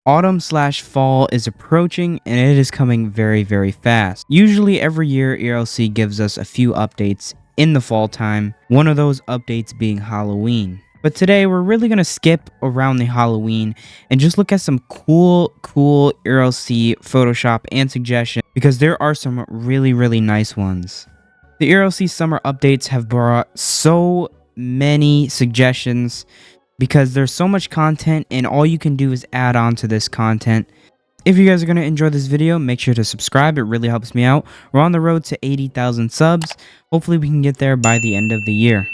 Autumn/fall is approaching and it is coming very, very fast. Usually every year ERLC gives us a few updates in the fall time, one of those updates being Halloween. But today we're really going to skip around the Halloween and just look at some cool ERLC Photoshop and suggestions because there are some really nice ones. The ERLC summer updates have brought so many suggestions because there's so much content and all you can do is add on to this content. If you guys are going to enjoy this video, make sure to subscribe. It really helps me out. We're on the road to 80,000 subs. Hopefully we can get there by the end of the year.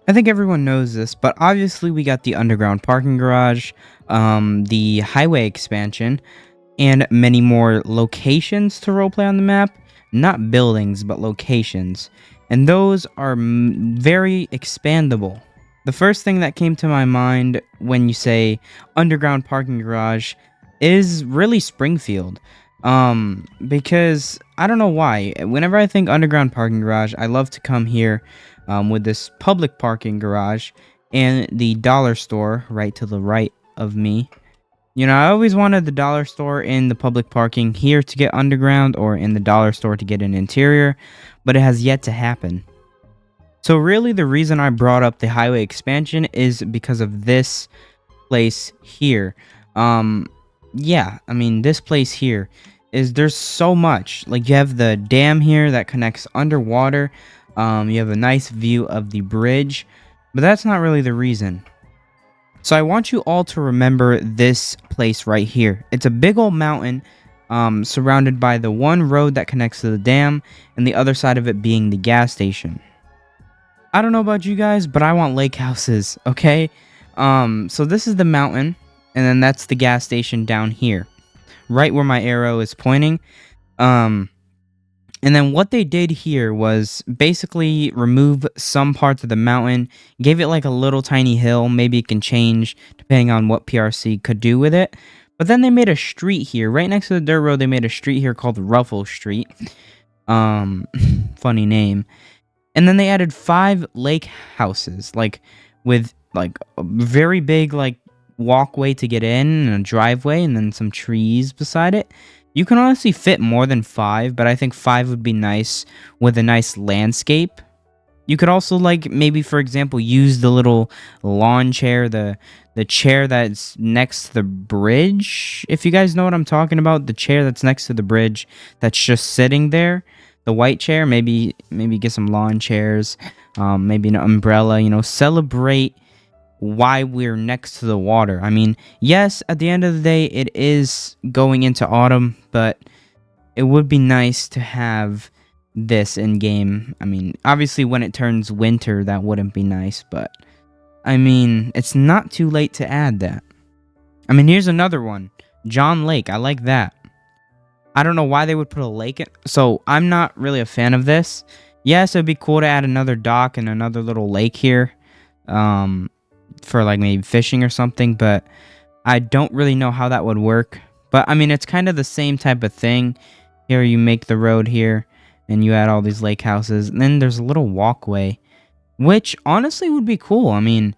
I think everyone knows this, but obviously we got the underground parking garage, the highway expansion, and many more locations to roleplay on the map. Not buildings, but locations. And those are very expandable. The first thing that came to my mind when you say underground parking garage is really Springfield. Because I don't know why. Whenever I think underground parking garage, I love to come here with this public parking garage and the dollar store right to the right of me. You know, I always wanted the dollar store in the public parking here to get underground or in the dollar store to get an interior, but it has yet to happen. So really the reason I brought up the highway expansion is because of this place here. Yeah, I mean this place here there's so much. Like you have the dam here that connects underwater. You have a nice view of the bridge, but that's not really the reason. So I want you all to remember this place right here. It's a big old mountain surrounded by the one road that connects to the dam and the other side of it being the gas station. I don't know about you guys, but I want lake houses, okay? So this is the mountain, and then that's the gas station down here, right where my arrow is pointing. And then what they did here was basically remove some parts of the mountain, gave it like a little tiny hill. Maybe it can change depending on what PRC could do with it. But then they made a street here, right next to the dirt road. They made a street here called Ruffle Street. Funny name. And then they added 5 lake houses, like with like a very big like walkway to get in and a driveway and then some trees beside it. You can honestly fit more than 5, but I think 5 would be nice with a nice landscape. You could also like maybe for example use the little lawn chair, the chair that's next to the bridge. If you guys know what I'm talking about, the chair that's next to the bridge that's just sitting there. The white chair, maybe get some lawn chairs, maybe an umbrella, you know, celebrate why we're next to the water. I mean, yes, at the end of the day, it is going into autumn, but it would be nice to have this in game. I mean, obviously when it turns winter, that wouldn't be nice, but I mean, it's not too late to add that. I mean, here's another one, John Lake. I like that. I don't know why they would put a lake in. So I'm not really a fan of this. Yes, it'd be cool to add another dock and another little lake here for like maybe fishing or something, but I don't really know how that would work. But I mean, it's kind of the same type of thing. Here you make the road here and you add all these lake houses. And then there's a little walkway, which honestly would be cool. I mean,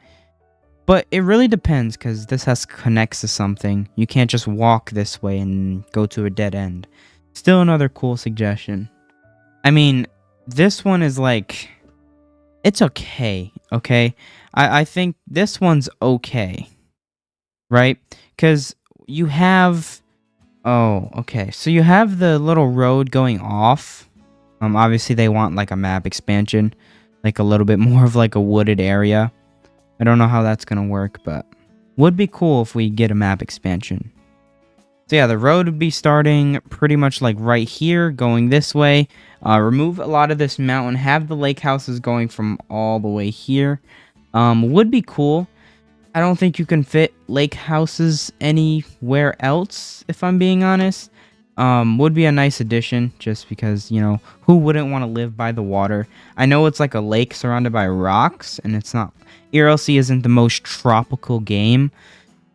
but it really depends because this connects to something. You can't just walk this way and go to a dead end. Still another cool suggestion. I mean, this one is like, it's okay, okay? I think this one's okay, right? Because you have, oh, okay. So you have the little road going off. Obviously they want like a map expansion, like a little bit more of like a wooded area. I don't know how that's going to work, but would be cool if we get a map expansion. So yeah, the road would be starting pretty much like right here, going this way. Remove a lot of this mountain, have the lake houses going from all the way here. Would be cool. I don't think you can fit lake houses anywhere else, if I'm being honest. Would be a nice addition, just because, you know, who wouldn't want to live by the water? I know it's like a lake surrounded by rocks, and it's not... ERLC isn't the most tropical game,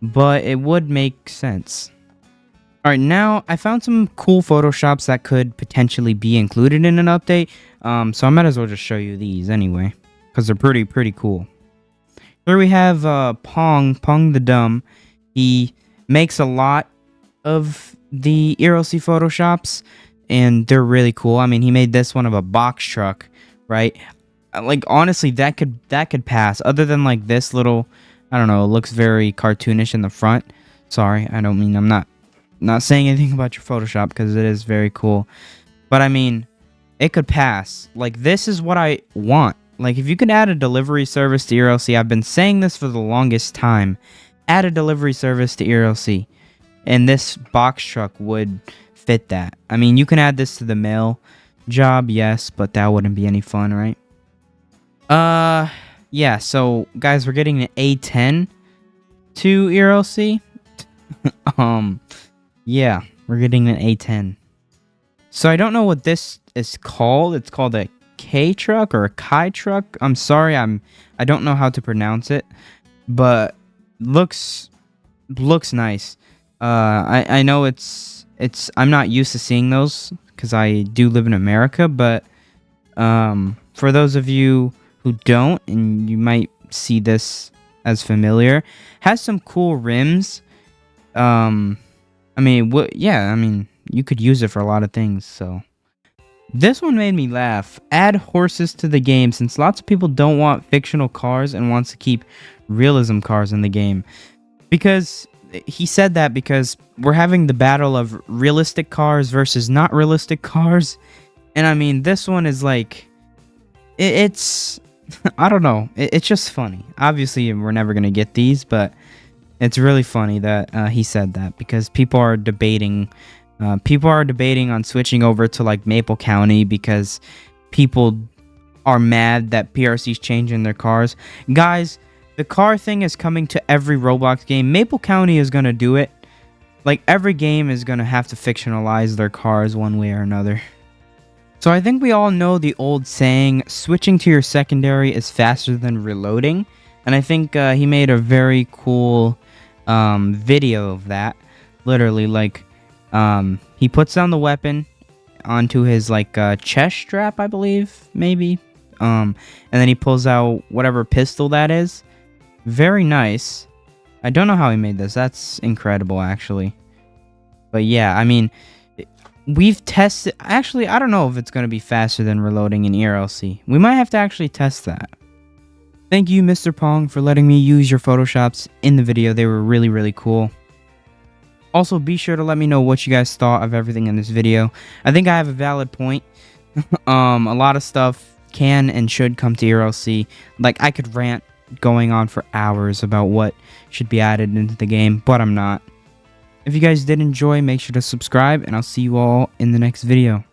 but it would make sense. Alright, now I found some cool photoshops that could potentially be included in an update, so I might as well just show you these anyway, because they're pretty cool. Here we have Pong the Dumb. He makes a lot of the ERLC photoshops, and they're really cool. I mean, he made this one of a box truck, right? Like, honestly, that could pass. Other than like this little, I don't know, it looks very cartoonish in the front. Sorry, I don't mean, I'm not saying anything about your Photoshop, because it is very cool. But I mean, it could pass. Like, this is what I want. Like, if you could add a delivery service to ERLC, I've been saying this for the longest time. Add a delivery service to ERLC. And this box truck would fit that. I mean, you can add this to the mail job, yes, but that wouldn't be any fun, right? Yeah, so, guys, we're getting an A10 to ERLC. Yeah, we're getting an A10. So I don't know what this is called. It's called a K truck or a Kai truck. I'm sorry, I don't know how to pronounce it, but looks nice. I know it's I'm not used to seeing those because I do live in America, but for those of you who don't, and you might see this as familiar, has some cool rims. I mean, yeah, I mean, you could use it for a lot of things, so. This one made me laugh. Add horses to the game, since lots of people don't want fictional cars and wants to keep realism cars in the game. Because, he said that because we're having the battle of realistic cars versus not realistic cars. And I mean, this one is like, it's, I don't know, it's just funny. Obviously, we're never going to get these, but it's really funny that he said that, because people are debating on switching over to like Maple County because people are mad that PRC's changing their cars. Guys, the car thing is coming to every Roblox game. Maple County is going to do it. Like, every game is going to have to fictionalize their cars one way or another. So I think we all know the old saying, switching to your secondary is faster than reloading. And I think he made a very cool video of that. Literally, like, he puts down the weapon onto his, like, chest strap, I believe, maybe. And then he pulls out whatever pistol that is. Very nice. I don't know how he made this. That's incredible, actually. But yeah, I mean, we've tested... Actually, I don't know if it's going to be faster than reloading in ERLC. We might have to actually test that. Thank you, Mr. Pong, for letting me use your Photoshops in the video. They were really, really cool. Also, be sure to let me know what you guys thought of everything in this video. I think I have a valid point. A lot of stuff can and should come to ERLC. Like, I could rant going on for hours about what should be added into the game, but I'm not. If you guys did enjoy, make sure to subscribe, and I'll see you all in the next video.